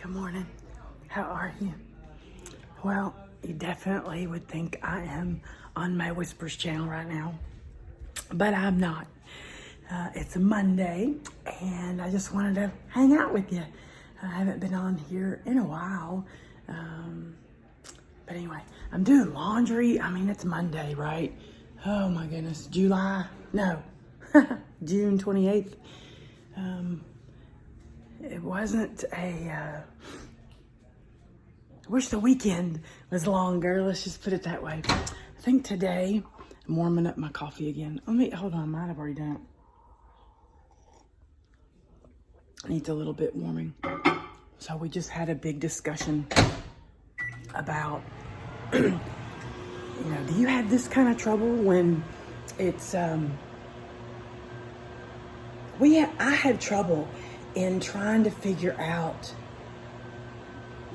Good morning. How are you? Well, you definitely would think I am on my Whispers channel right now, but I'm not. It's a Monday, and I just wanted to hang out with you. I haven't been on here in a while, but anyway, I'm doing laundry. I mean, it's Monday, right? Oh my goodness, June 28th. It wasn't I wish the weekend was longer. Let's just put it that way. I think today, I'm warming up my coffee again. Hold on, I might have already done it. Needs a little bit warming. So we just had a big discussion about, do you have this kind of trouble when it's, I had trouble in trying to figure out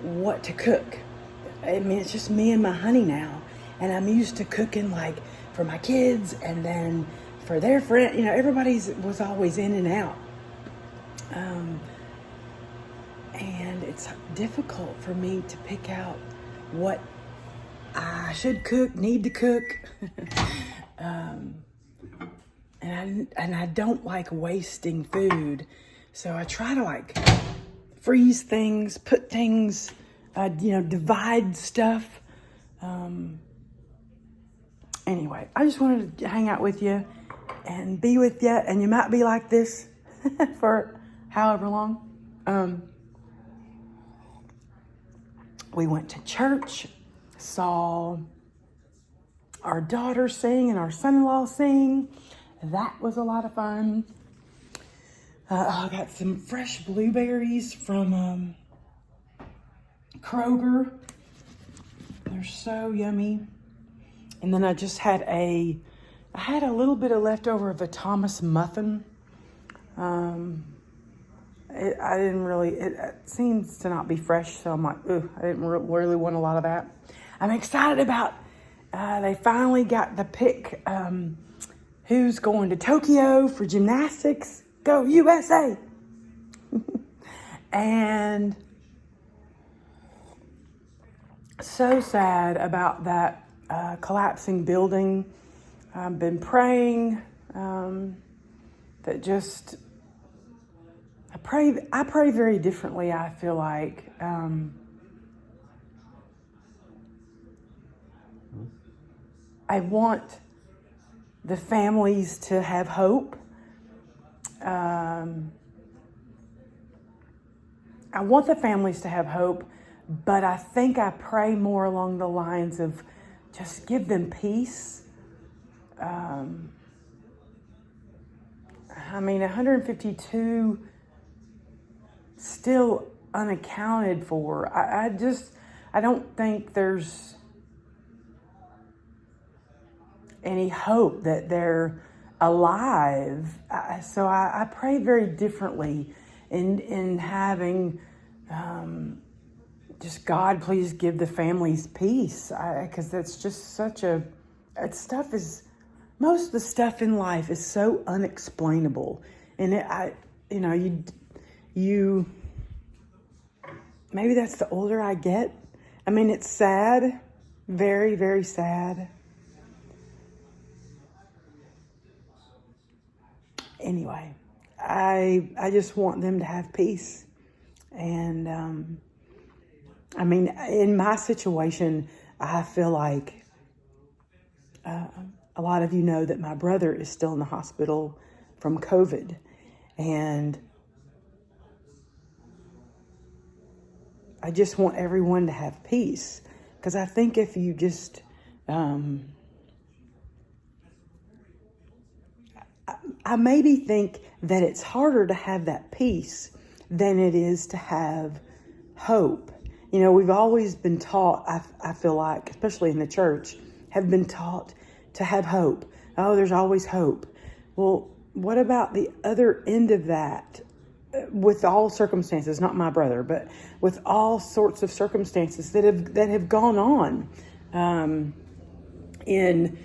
what to cook. I mean, it's just me and my honey now, and I'm used to cooking like for my kids and then for their friend. Everybody's was always in and out, and it's difficult for me to pick out what I should cook, need to cook, and I don't like wasting food. So I try to freeze things, put things, divide stuff. Anyway, I just wanted to hang out with you and be with you. And you might be like this for however long. We went to church, saw our daughter sing and our son-in-law sing. That was a lot of fun. I got some fresh blueberries from Kroger. They're so yummy. And then I just had I had a little bit of leftover of a Thomas muffin. It seems to not be fresh, so I'm like, I didn't really want a lot of that. I'm excited about, they finally got the pick, who's going to Tokyo for gymnastics. Go USA! And so sad about that collapsing building. I've been praying that just, I pray very differently, I feel like. I want the families to have hope. I want the families to have hope, but I think I pray more along the lines of just give them peace. 152 still unaccounted for. I don't think there's any hope that they're alive. So I pray very differently in having just God, please give the families peace, because that's just such most of the stuff in life is so unexplainable, and maybe that's the older I get. I mean, it's sad, very, very sad. Anyway, I just want them to have peace. And, in my situation, I feel like a lot of you know that my brother is still in the hospital from COVID. And I just want everyone to have peace. Because I think if you just... I maybe think that it's harder to have that peace than it is to have hope. We've always been taught, I feel like, especially in the church, have been taught to have hope. Oh, there's always hope. Well, what about the other end of that? With all circumstances, not my brother, but with all sorts of circumstances that have gone on in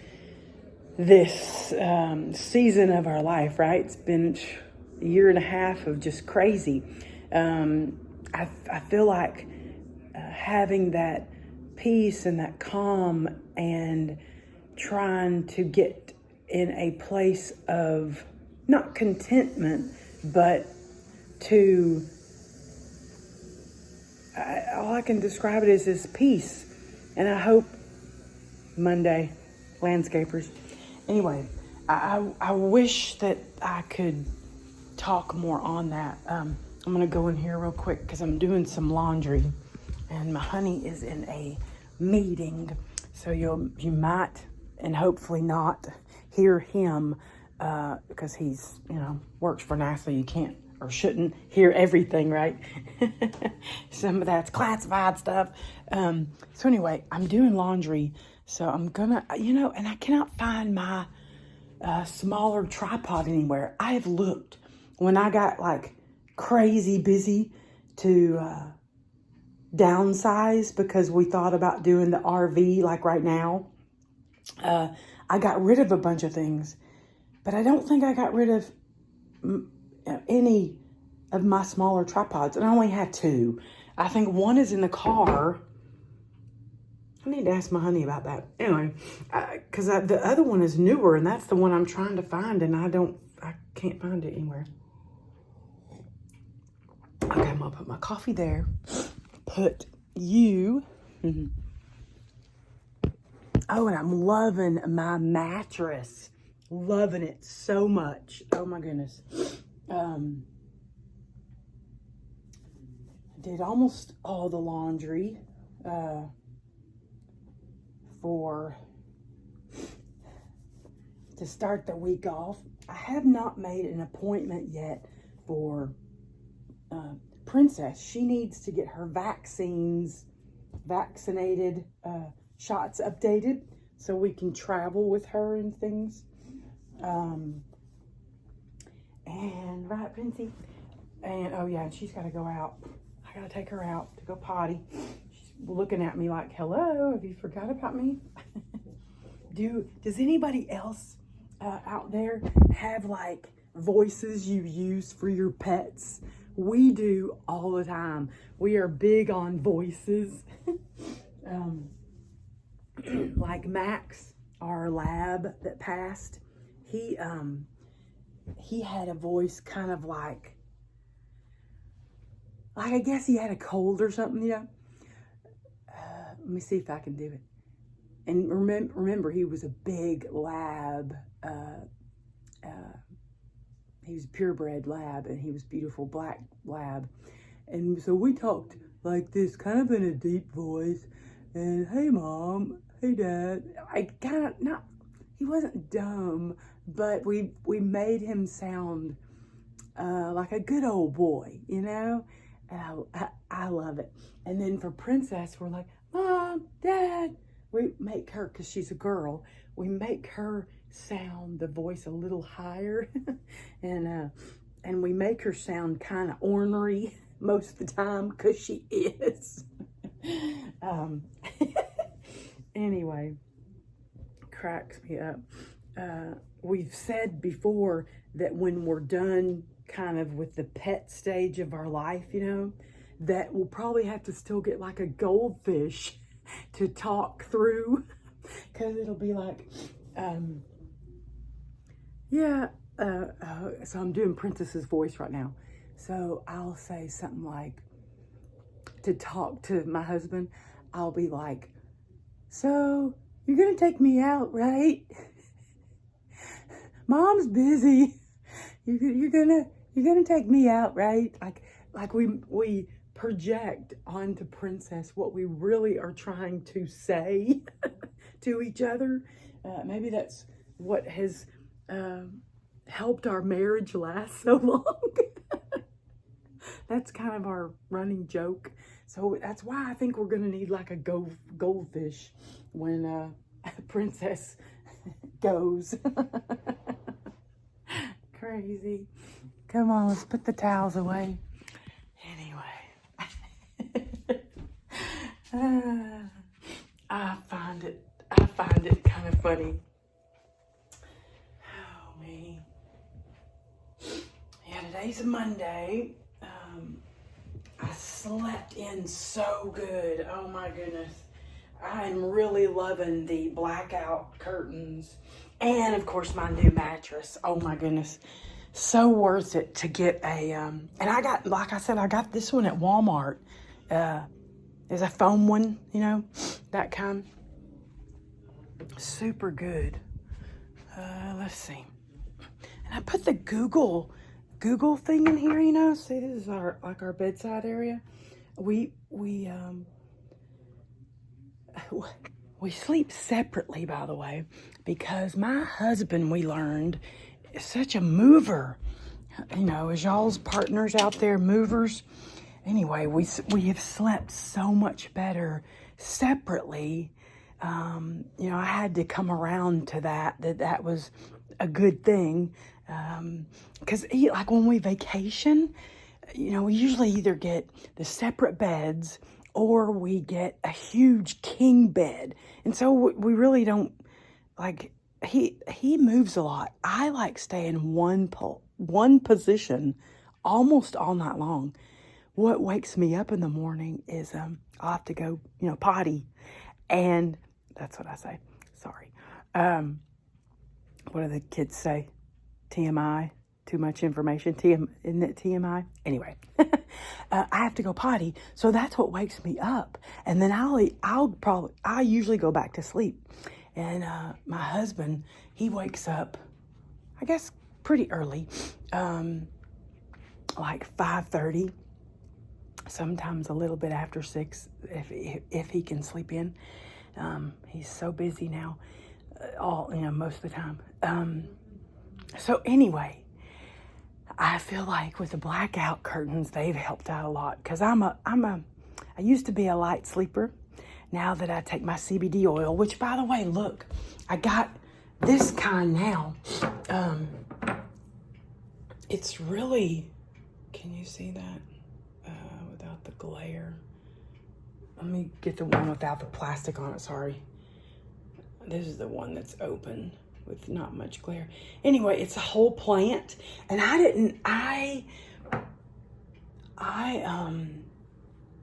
this season of our life, right? It's been a year and a half of just crazy. I I feel like having that peace and that calm and trying to get in a place of not contentment, but to, all I can describe it as is peace. And I hope Monday, landscapers. Anyway, I wish that I could talk more on that. I'm going to go in here real quick because I'm doing some laundry and my honey is in a meeting. So you might and hopefully not hear him because he's, works for NASA. You can't or shouldn't hear everything, right? Some of that's classified stuff. So anyway, I'm doing laundry. So I'm gonna, and I cannot find my smaller tripod anywhere. I have looked when I got like crazy busy to downsize because we thought about doing the RV like right now. I got rid of a bunch of things, but I don't think I got rid of any of my smaller tripods. And I only had 2. I think one is in the car. I need to ask my honey about that. Anyway, because the other one is newer, and that's the one I'm trying to find, and I can't find it anywhere. Okay, I'm gonna put my coffee there. Put you. Oh, and I'm loving my mattress. Loving it so much. Oh my goodness. Did almost all the laundry to start the week off. I have not made an appointment yet for Princess. She needs to get her vaccinated shots updated so we can travel with her and things. And right, Princey. And oh yeah, and she's got to go out. I got to take her out to go potty. She's looking at me like, hello, have you forgot about me? Does anybody else out there have like voices you use for your pets? We do all the time. We are big on voices. Like Max, our lab that passed, he had a voice kind of like I guess he had a cold or something, yeah. Let me see if I can do it. And remember, he was a big lab. He was a purebred lab, and he was beautiful black lab. And so we talked like this, kind of in a deep voice. And hey, Mom, hey, Dad. I kind of not. He wasn't dumb, but we made him sound like a good old boy, And I love it. And then for Princess, we're like, Mom, Dad. We make her, because she's a girl, we make her sound the voice a little higher. And we make her sound kind of ornery most of the time, because she is. Anyway, cracks me up. We've said before that when we're done kind of with the pet stage of our life, that we'll probably have to still get like a goldfish to talk through, because it'll be like, so I'm doing Princess's voice right now. So I'll say something like, to talk to my husband, I'll be like, so you're going to take me out, right? Mom's busy. You're gonna take me out, right? Like we project onto Princess what we really are trying to say to each other. Maybe that's what has helped our marriage last so long. That's kind of our running joke. So that's why I think we're gonna need like a goldfish when Princess goes. Crazy. Come on, let's put the towels away. Anyway. I find it kind of funny. Oh, me. Yeah, today's a Monday. I slept in so good. Oh my goodness. I'm really loving the blackout curtains. And of course my new mattress. Oh my goodness. So worth it to get a, and I got, like I said, I got this one at Walmart. There's a foam one, you know, that kind. Super good. Let's see. And I put the Google thing in here, you know. See, this is our bedside area. We sleep separately, by the way, because my husband, we learned, is such a mover. You know, as y'all's partners out there, movers. Anyway, we have slept so much better separately. You know, I had to come around to that was a good thing. Because like when we vacation, you know, we usually either get the separate beds or we get a huge king bed. And so we really don't, like, he moves a lot. I like stay in one position almost all night long. What wakes me up in the morning is I'll have to go, you know, potty. And that's what I say. Sorry. What do the kids say? TMI? Too much information? Isn't it TMI? Anyway, I have to go potty. So that's what wakes me up. And then I usually go back to sleep. And my husband, he wakes up, I guess, pretty early, like 5:30. Sometimes a little bit after 6 if he can sleep in. He's so busy now, most of the time. So anyway, I feel like with the blackout curtains, they've helped out a lot, because I used to be a light sleeper. Now that I take my CBD oil, which, by the way, look, I got this kind now. It's really, can you see that? Without the glare. Let me get the one without the plastic on it, sorry. This is the one that's open with not much glare. Anyway, it's a whole plant, and I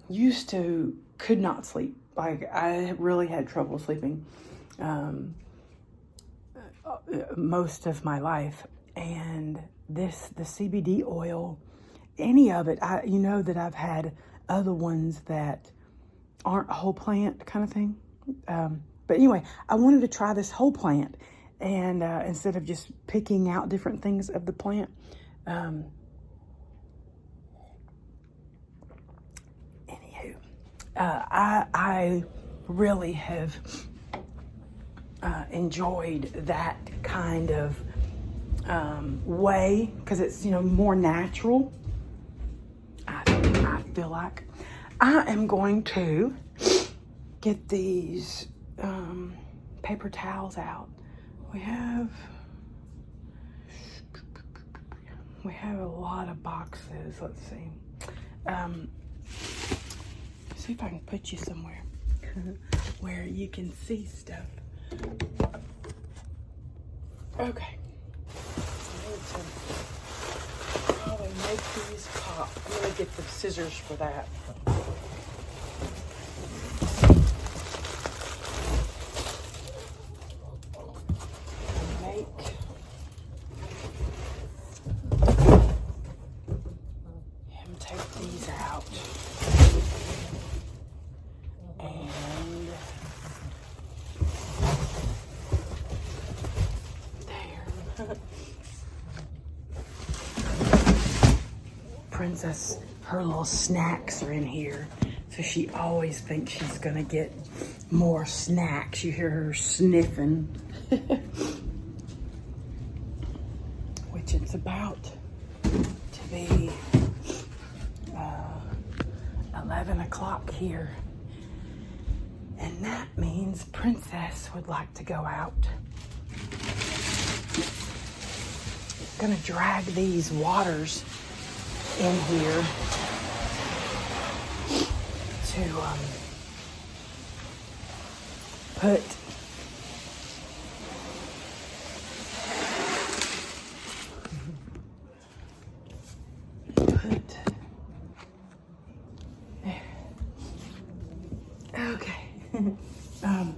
used to could not sleep. Like, I really had trouble sleeping most of my life. And the CBD oil, any of it, you know that I've had other ones that aren't whole plant kind of thing. But anyway, I wanted to try this whole plant, and instead of just picking out different things of the plant. I really have enjoyed that kind of way, because it's, you know, more natural. I feel like I am going to get these paper towels out. We have a lot of boxes. Let's see. See if I can put you somewhere where you can see stuff. Okay. I need to probably make these pop. I'm gonna get the scissors for that. Take these out. And there. Princess, her little snacks are in here. So she always thinks she's gonna get more snacks. You hear her sniffing. Which it's about to be 11 o'clock here. And that means Princess would like to go out. I'm gonna drag these waters in here to put I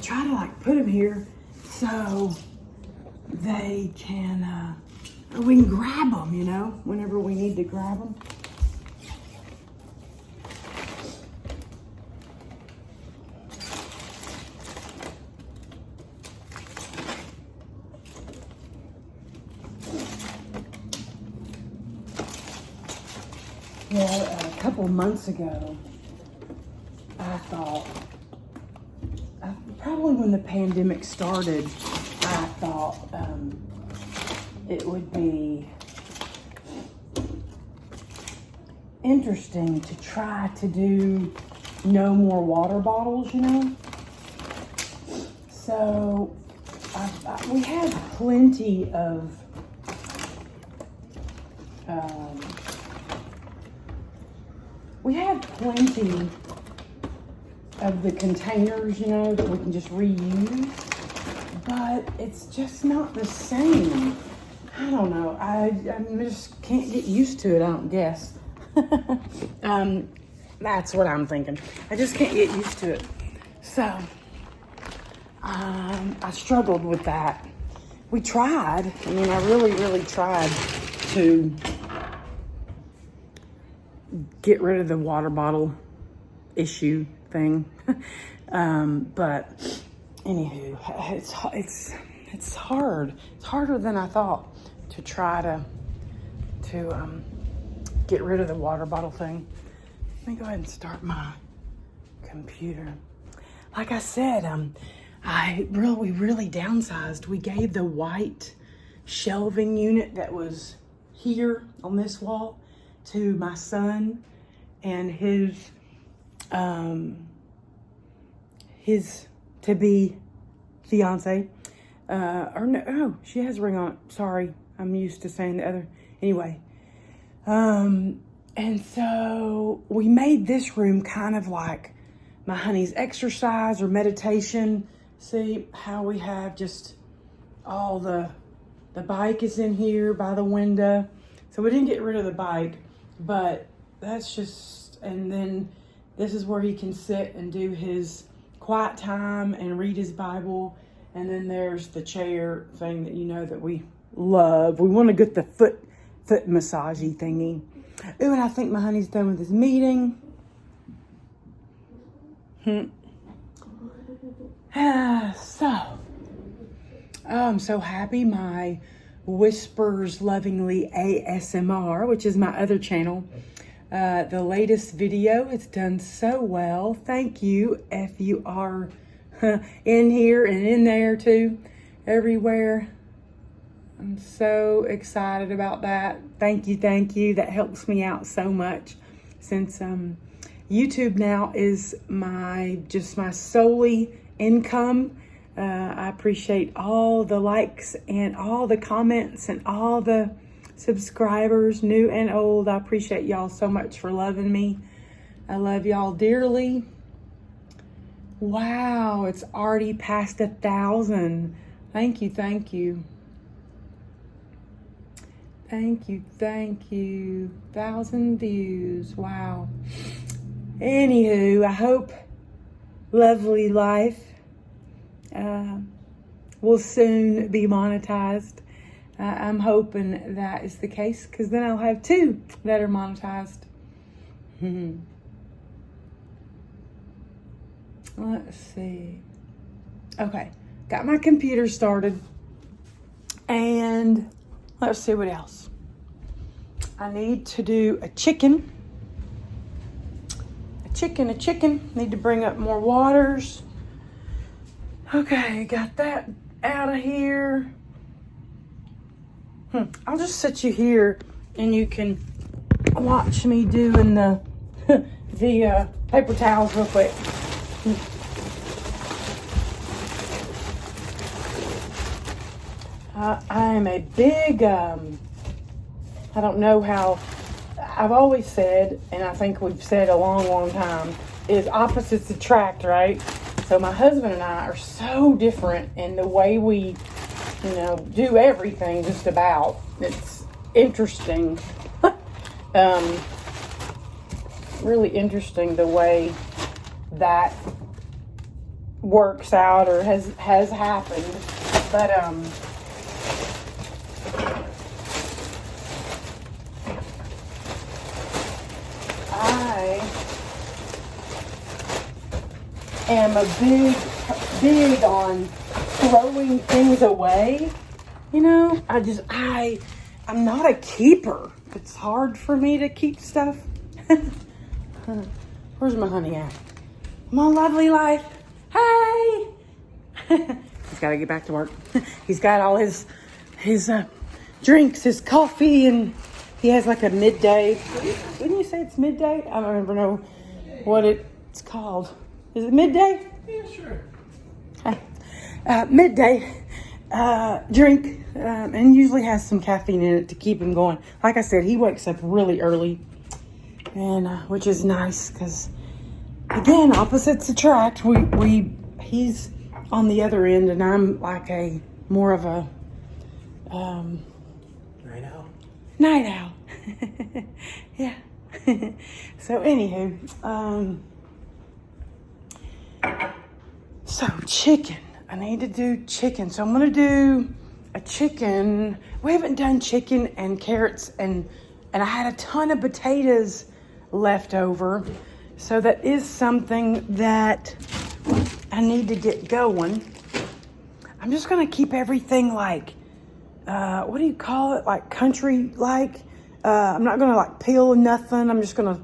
try to like put them here so they can, we can grab them, you know, whenever we need to grab them. Well, a couple months ago, I thought, probably when the pandemic started, I thought it would be interesting to try to do no more water bottles, you know? So we had plenty of the containers, you know, that we can just reuse, but it's just not the same. I don't know. I just can't get used to it, I don't guess. That's what I'm thinking. I just can't get used to it. So, I struggled with that. We tried. I mean, I really, really tried to get rid of the water bottle issue thing. But anywho, it's hard. It's harder than I thought to try to get rid of the water bottle thing. Let me go ahead and start my computer. Like I said, we really downsized. We gave the white shelving unit that was here on this wall to my son and his to-be fiance. Or no, oh, she has a ring on it. Sorry, I'm used to saying the other. Anyway, and so we made this room kind of like my honey's exercise or meditation. See how we have just all the bike is in here by the window. So we didn't get rid of the bike, but that's just, and then this is where he can sit and do his quiet time and read his Bible. And then there's the chair thing that you know that we love. We want to get the foot massagey thingy. Ooh, and I think my honey's done with his meeting. I'm so happy. My Whispers Lovingly ASMR, which is my other channel, the latest video, it's done so well. Thank you if you are in here and in there too, everywhere. I'm so excited about that. Thank you. That helps me out so much, since YouTube now is my solely income. I appreciate all the likes and all the comments and all the subscribers, new and old. I appreciate y'all so much for loving me. I love y'all dearly. Wow, it's already past 1,000. Thank you. Thank you. 1,000 views. Wow. Anywho, I hope Lovely Life will soon be monetized. I'm hoping that is the case, because then I'll have 2 that are monetized. Let's see. Okay, got my computer started, and let's see what else. I need to do a chicken. Need to bring up more waters. Okay, got that out of here. I'll just sit you here and you can watch me doing the paper towels real quick. I am a big, I don't know how, I've always said, and I think we've said a long time, is opposites attract, right? So my husband and I are so different in the way we, do everything just about. It's interesting. really interesting the way that works out or has happened. But I am big on throwing things away. You know, I'm not a keeper. It's hard for me to keep stuff. Where's my honey at? My lovely life. Hey! He's got to get back to work. He's got all his drinks, his coffee, and he has like a midday. Wouldn't you say it's midday? I don't even know what it's called. Is it midday? Yeah, sure. Midday drink, and usually has some caffeine in it to keep him going. Like I said, he wakes up really early, and which is nice because, again, opposites attract. He's on the other end, and I'm like more of a Night owl. Night owl. Yeah. So anywho, so chicken. I need to do chicken. So I'm going to do a chicken. We haven't done chicken and carrots, and I had a ton of potatoes left over. So that is something that I need to get going. I'm just going to keep everything like, what do you call it? Like country like. I'm not going to like peel nothing. I'm just going to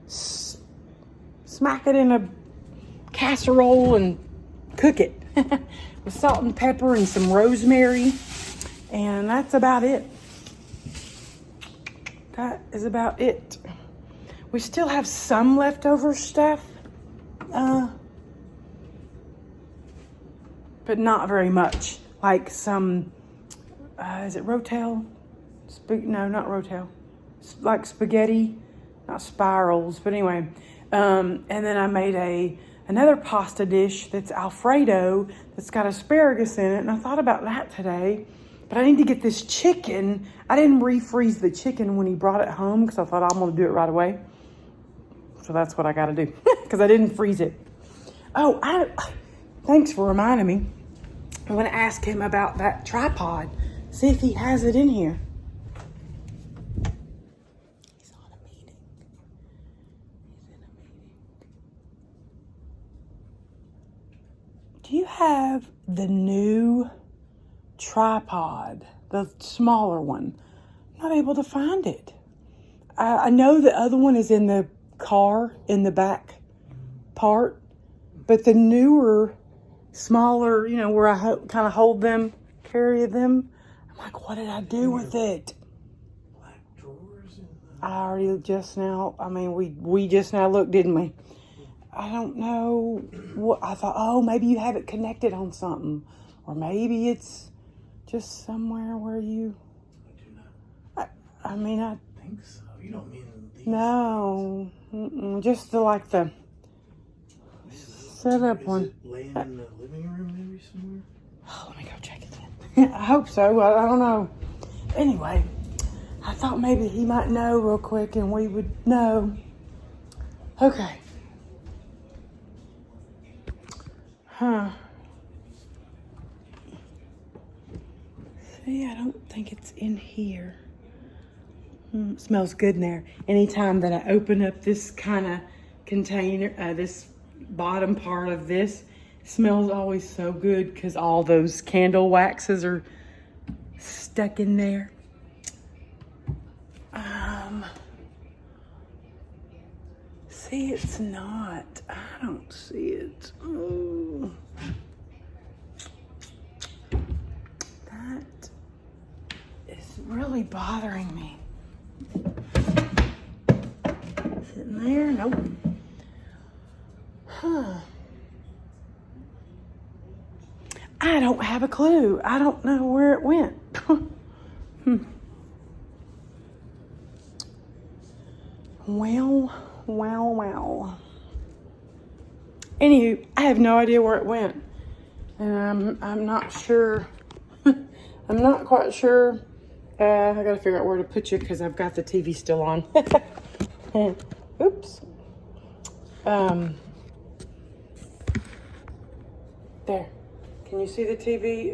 smack it in a casserole and cook it with salt and pepper and some rosemary. And that's about it. That is about it. We still have some leftover stuff. But not very much. Like some, is it Rotel? No, not Rotel. Like spaghetti, not spirals, but anyway. And then I made another pasta dish that's Alfredo, that's got asparagus in it, and I thought about that today. But I need to get this chicken. I didn't refreeze the chicken when he brought it home because I thought I'm going to do it right away. So that's what I got to do because I didn't freeze it. Oh, thanks for reminding me. I'm going to ask him about that tripod. See if he has it in here. He's on a meeting. He's in a meeting. Do you have the new tripod? The smaller one? I'm not able to find it. I know the other one is in the car, in the back part. But the newer, smaller, you know, where I kind of hold them, carry them. I'm like, what did I do with it? Black drawers in I already just now, I mean, we just now looked, didn't we? I don't know what, I thought, oh, maybe you have it connected on something. Or maybe it's just somewhere where you, I do not I mean, I think so. You don't mean these? No, just the set up one. Is it laying in the living room maybe somewhere? Oh, let me go check it then. I hope so. I don't know. Anyway, I thought maybe he might know real quick and we would know. Okay. Huh. See, I don't think it's in here. It smells good in there. Anytime that I open up this kind of container, this bottom part of this, smells always so good because all those candle waxes are stuck in there. See, it's not. I don't see it. Oh. That is really bothering me. Sitting there? Nope. Huh. I don't have a clue. I don't know where it went. Well. Anywho, I have no idea where it went. And I'm not sure. I'm not quite sure. I gotta figure out where to put you because I've got the TV still on. Oops. There. Can you see the TV?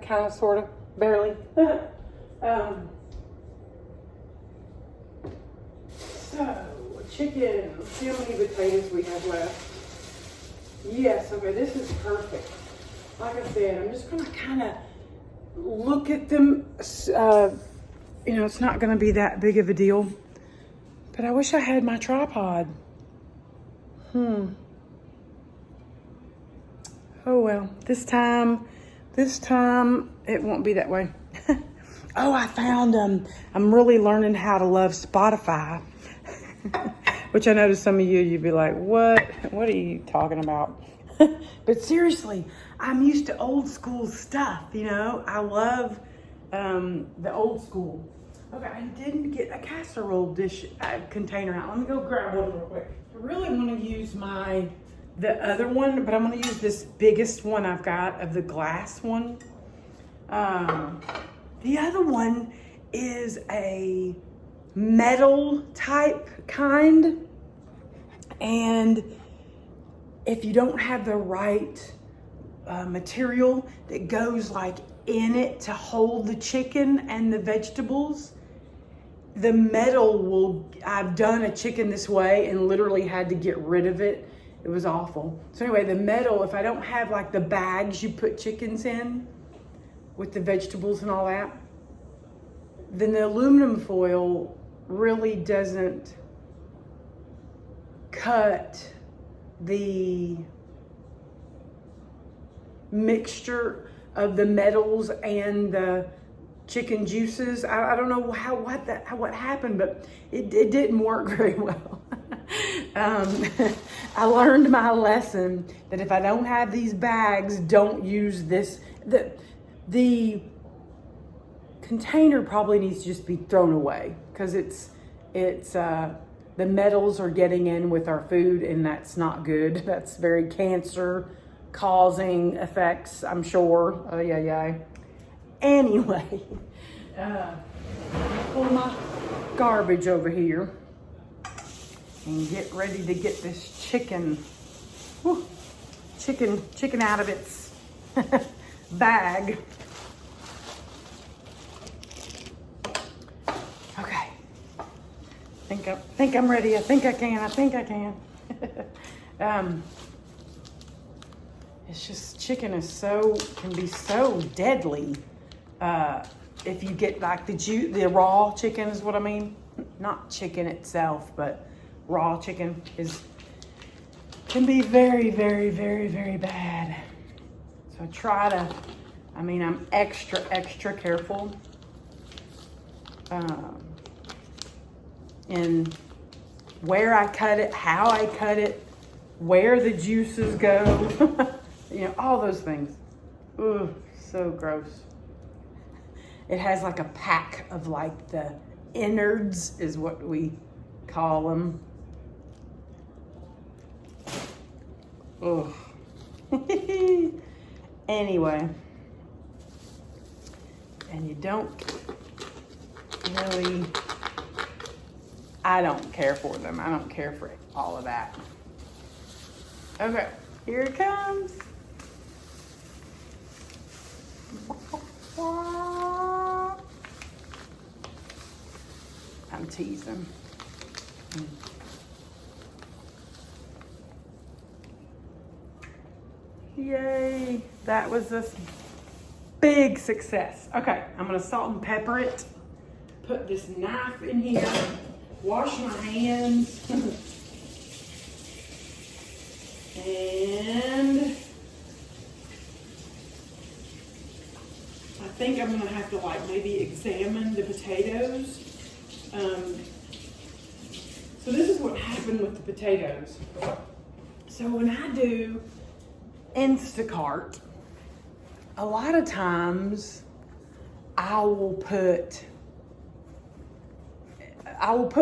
Kind of, sort of, barely. So, chicken. Let's see how many potatoes we have left. Yes, okay, this is perfect. Like I said, I'm just going to kind of look at them. You know, it's not going to be that big of a deal. But I wish I had my tripod. Oh well, this time it won't be that way. Oh, I found I'm really learning how to love Spotify. Which I know to some of you'd be like, what are you talking about? But seriously, I'm used to old school stuff, you know. I love the old school. Okay, I didn't get a casserole dish container out. Let me go grab one real quick. I really want to use the other one, but I'm going to use this biggest one I've got of the glass one. The other one is a metal type kind, and if you don't have the right material that goes like in it to hold the chicken and the vegetables, the metal will, I've done a chicken this way and literally had to get rid of it. It was awful. So anyway, the metal, if I don't have like the bags you put chickens in with the vegetables and all that, then the aluminum foil really doesn't cut the mixture of the metals and the chicken juices. I don't know what happened, but it didn't work very well. I learned my lesson that if I don't have these bags, don't use this. The container probably needs to just be thrown away because it's the metals are getting in with our food, and that's not good. That's very cancer causing effects, I'm sure. Oh yeah. Anyway, pull my garbage over here and get ready to get this chicken out of its bag. Okay. I think I'm ready. I think I can. It's just chicken can be so deadly. If you get like the raw chicken is what I mean. Not chicken itself, but raw chicken can be very, very, very, very bad. So I'm extra careful in where I cut it, how I cut it, where the juices go, you know, all those things. Ugh, so gross. It has like a pack of like the innards is what we call them. Ugh. Anyway, and you don't really, I don't care for them. I don't care for all of that. Okay, here it comes. I'm teasing. Yay, that was a big success. Okay, I'm gonna salt and pepper it. Put this knife in here. Wash my hands. And I think I'm gonna have to like maybe examine the potatoes. So this is what happened with the potatoes. So when I do Instacart, a lot of times I will put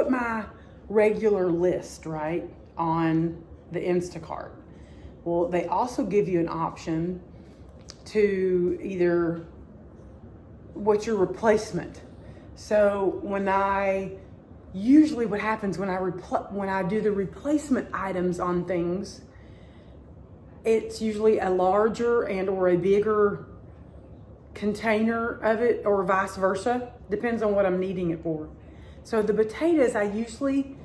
my regular list, right, on the Instacart. Well, they also give you an option to either what's your replacement. So when I usually what happens when I do the replacement items on things, it's usually a larger and or a bigger container of it, or vice versa. Depends on what I'm needing it for. So the potatoes I usually,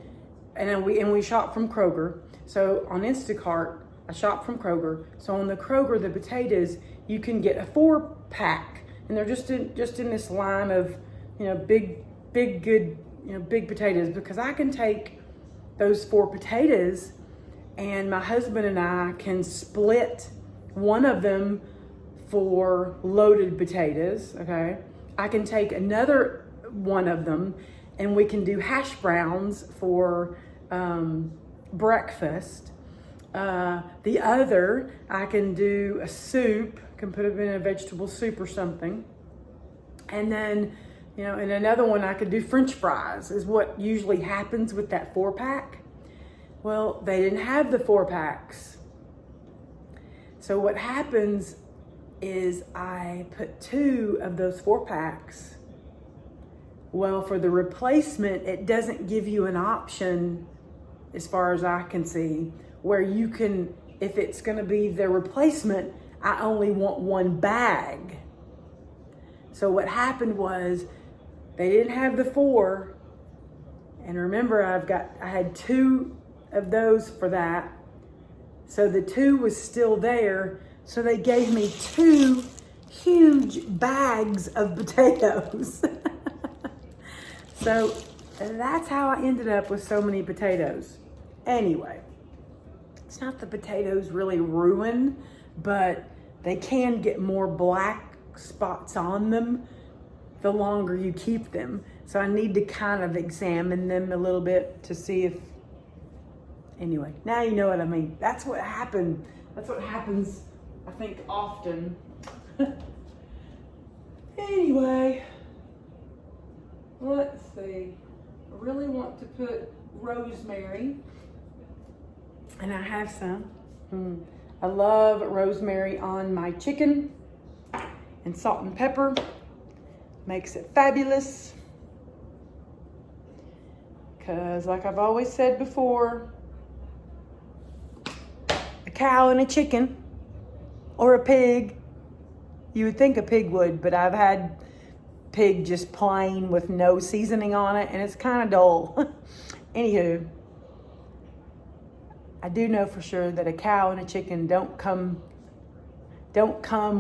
and we shop from Kroger. So on Instacart, I shop from Kroger. So on the Kroger, the potatoes, you can get a 4-pack, and they're just in this line of, big good, big potatoes, because I can take those 4 potatoes and my husband and I can split one of them for loaded potatoes, okay? I can take another one of them and we can do hash browns for breakfast. The other, I can do a soup, can put it in a vegetable soup or something. And then, in another one, I could do French fries, is what usually happens with that 4-pack. Well, they didn't have the 4-packs. So what happens is I put 2 of those 4-packs. Well, for the replacement, it doesn't give you an option, as far as I can see, where you can, if it's going to be the replacement, I only want 1 bag. So what happened was they didn't have the 4. And remember, I had 2 of those for that. So the 2 was still there. So they gave me 2 huge bags of potatoes. So that's how I ended up with so many potatoes. Anyway, it's not the potatoes really ruin, but they can get more black spots on them the longer you keep them. So I need to kind of examine them a little bit to see if, anyway, now you know what I mean. That's what happened. That's what happens, I think, often. Anyway, let's see. I really want to put rosemary, and I have some. I love rosemary on my chicken, and salt and pepper makes it fabulous. Because like I've always said before, a cow and a chicken, or a pig, you would think a pig would, but I've had pig just plain with no seasoning on it, and it's kind of dull. Anywho, I do know for sure that a cow and a chicken don't come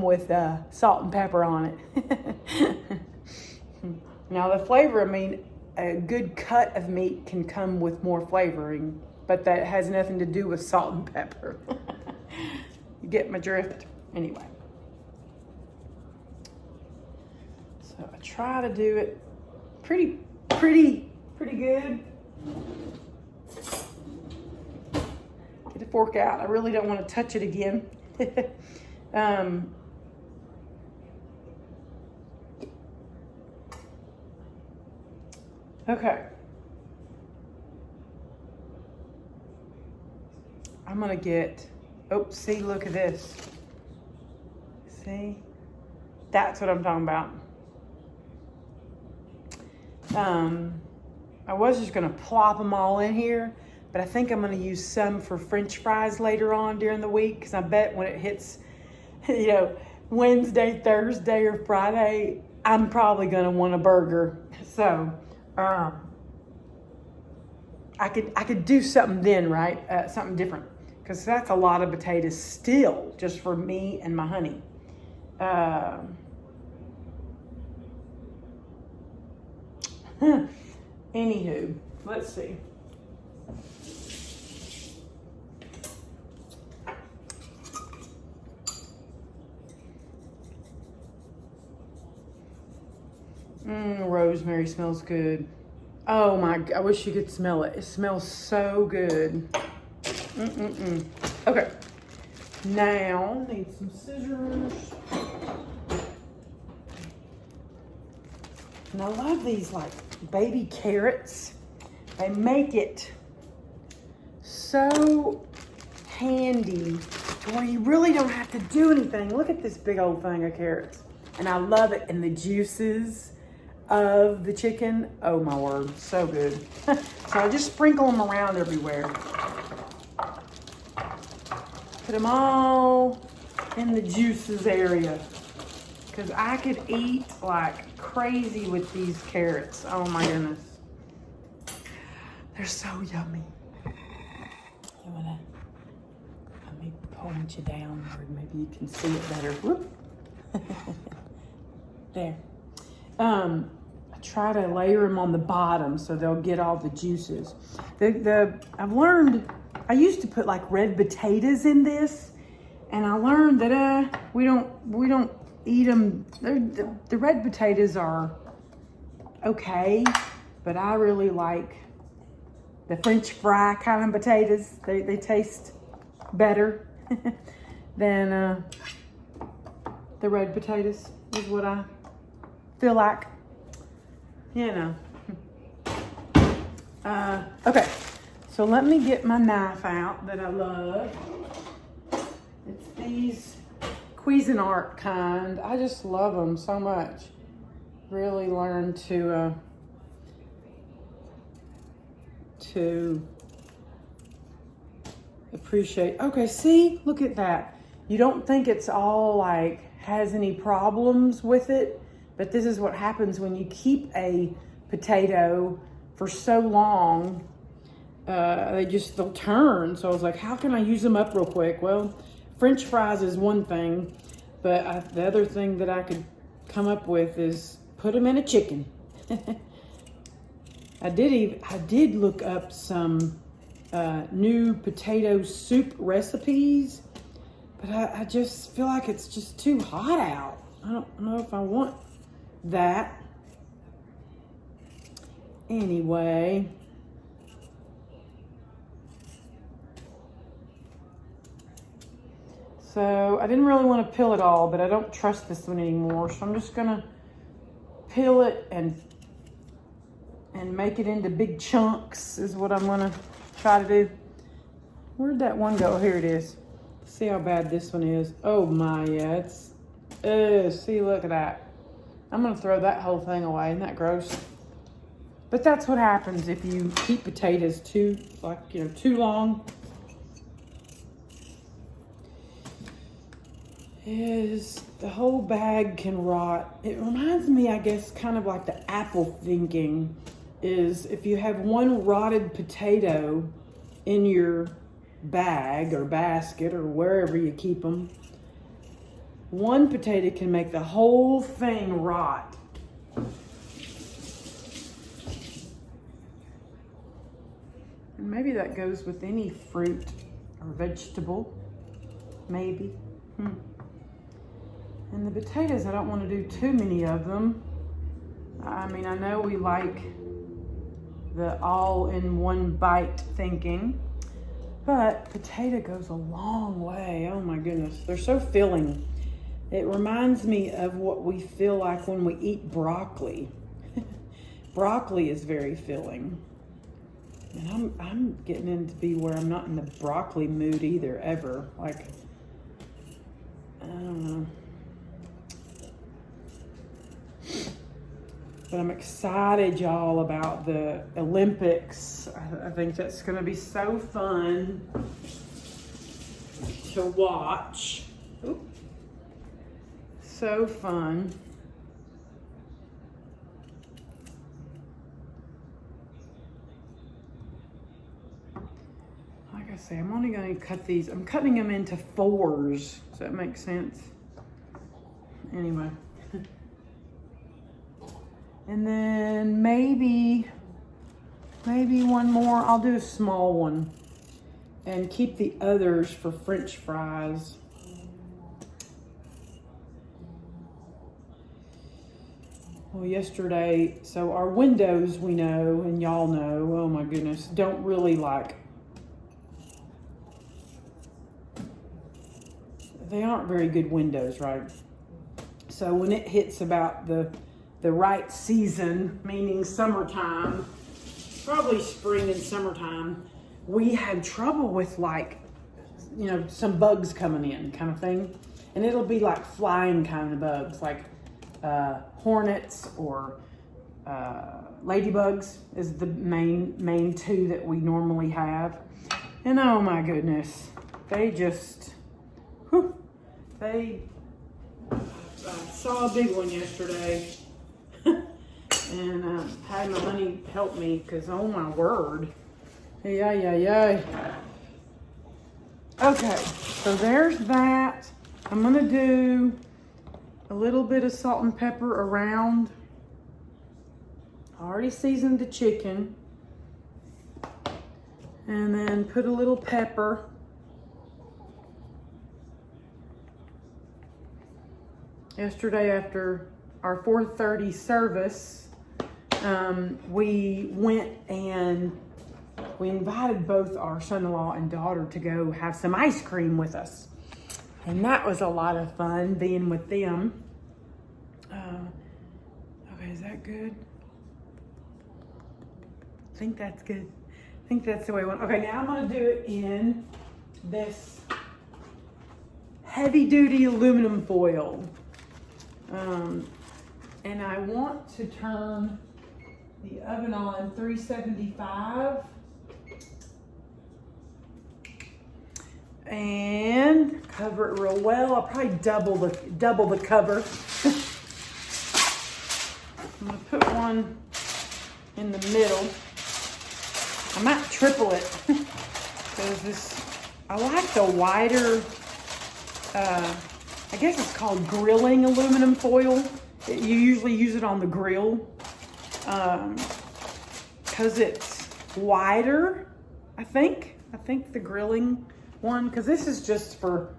with salt and pepper on it. Now the flavor, a good cut of meat can come with more flavoring, but that has nothing to do with salt and pepper. You get my drift? Anyway. So I try to do it pretty good. Get the fork out. I really don't want to touch it again. Okay. I'm gonna get, see, look at this. See? That's what I'm talking about. I was just gonna plop them all in here, but I think I'm gonna use some for French fries later on during the week, because I bet when it hits, Wednesday, Thursday, or Friday, I'm probably gonna want a burger. So, I could do something then, right? Something different, because that's a lot of potatoes still, just for me and my honey. Anywho, let's see. Rosemary smells good. Oh my, I wish you could smell it. It smells so good. Okay, now need some scissors. And I love these like baby carrots. They make it so handy to where you really don't have to do anything. Look at this big old thing of carrots. And I love it. And the juices. of the chicken. Oh my word, so good. So I just sprinkle them around everywhere. Put them all in the juices area. Because I could eat like crazy with these carrots. Oh my goodness. They're so yummy. Let me point you down where maybe you can see it better. Whoop. There. I try to layer them on the bottom so they'll get all the juices. I've learned, I used to put like red potatoes in this, and I learned that we don't eat them. The red potatoes are okay, but I really like the French fry kind of potatoes. They taste better than the red potatoes, is what I feel like. You know. Okay, so let me get my knife out that I love. It's these Cuisinart kind. I just love them so much. Really learned to appreciate. Okay, see, look at that. You don't think it's all like has any problems with it, but this is what happens when you keep a potato for so long. They'll turn. So I was like, how can I use them up real quick? Well, French fries is one thing, but the other thing that I could come up with is put them in a chicken. I did look up some new potato soup recipes, but I just feel like it's just too hot out. I don't know if I want that. Anyway. So I didn't really want to peel it all, but I don't trust this one anymore. So I'm just gonna peel it and make it into big chunks is what I'm gonna try to do. Where'd that one go? Here it is. See how bad this one is. Oh my, yeah, see, look at that. I'm gonna throw that whole thing away. Isn't that gross? But that's what happens if you keep potatoes too long. Is the whole bag can rot. It reminds me, I guess, kind of like the apple thinking is if you have one rotted potato in your bag or basket or wherever you keep them, one potato can make the whole thing rot. And maybe that goes with any fruit or vegetable, maybe. And the potatoes, I don't want to do too many of them. I mean, I know we like the all-in-one bite thinking, but potato goes a long way. Oh my goodness, they're so filling. It reminds me of what we feel like when we eat broccoli. Broccoli is very filling. And I'm getting into be where I'm not in the broccoli mood either, ever. Like, I don't know. But I'm excited, y'all, about the Olympics. I think that's going to be so fun to watch. Oop. So fun. Like I say, I'm only going to cut these. I'm cutting them into 4s. Does that make sense? Anyway. And then maybe one more. I'll do a small one and keep the others for French fries. Well, yesterday, so our windows, we know, and y'all know, oh my goodness, don't really they aren't very good windows, right? So when it hits about the right season, meaning summertime, probably spring and summertime, we have trouble with some bugs coming in kind of thing. And it'll be like flying kind of bugs, like hornets or ladybugs is the main two that we normally have. And oh my goodness, they just, whew, I saw a big one yesterday. And had my honey help me because, oh my word. Yeah. Okay, so there's that. I'm going to do a little bit of salt and pepper around. I already seasoned the chicken. And then put a little pepper. Yesterday after our 4:30 service, we went and we invited both our son-in-law and daughter to go have some ice cream with us. And that was a lot of fun being with them. Okay, is that good? I think that's good. I think that's the way I want. Okay, now I'm gonna do it in this heavy-duty aluminum foil. And I want to turn the oven on 375 and cover it real well. I'll probably double the cover. I'm gonna put one in the middle. I might triple it because I like the wider, I guess it's called grilling aluminum foil. You usually use it on the grill because it's wider, I think the grilling one, because this is just for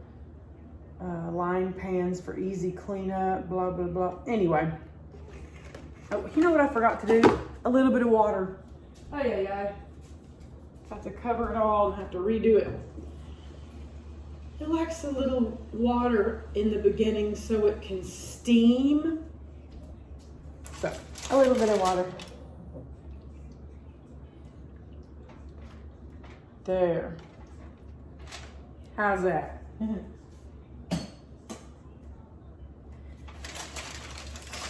line pans for easy cleanup, blah, blah, blah. Anyway, oh, you know what I forgot to do? A little bit of water. Have to cover it all and have to redo it. It likes a little water in the beginning so it can steam. So, a little bit of water. There. How's that?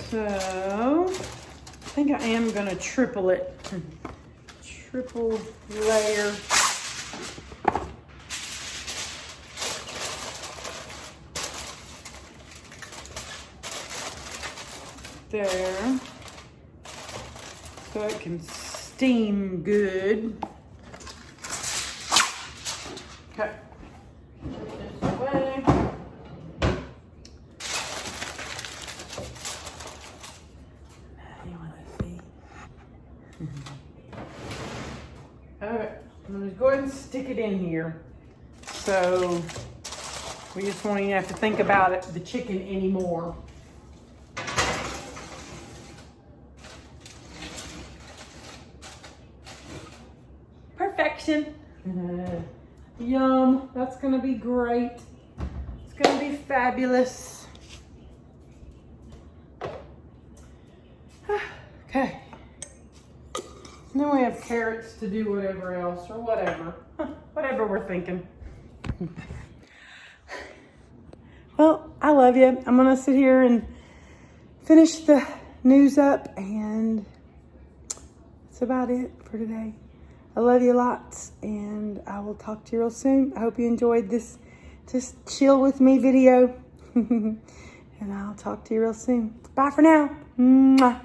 So, I think I am gonna triple it. Triple layer. There, so it can steam good. Okay, put this away. You want to see? Okay, I'm gonna go ahead and stick it in here. So we just won't even have to think about it, the chicken anymore. Perfection. Yum. That's gonna be great. It's gonna be fabulous. Okay. Then we have carrots to do whatever else or whatever. Whatever we're thinking. Well, I love you. I'm gonna sit here and finish the news up, and that's about it for today. I love you lots, and I will talk to you real soon. I hope you enjoyed this just chill with me video. And I'll talk to you real soon. Bye for now. Mwah.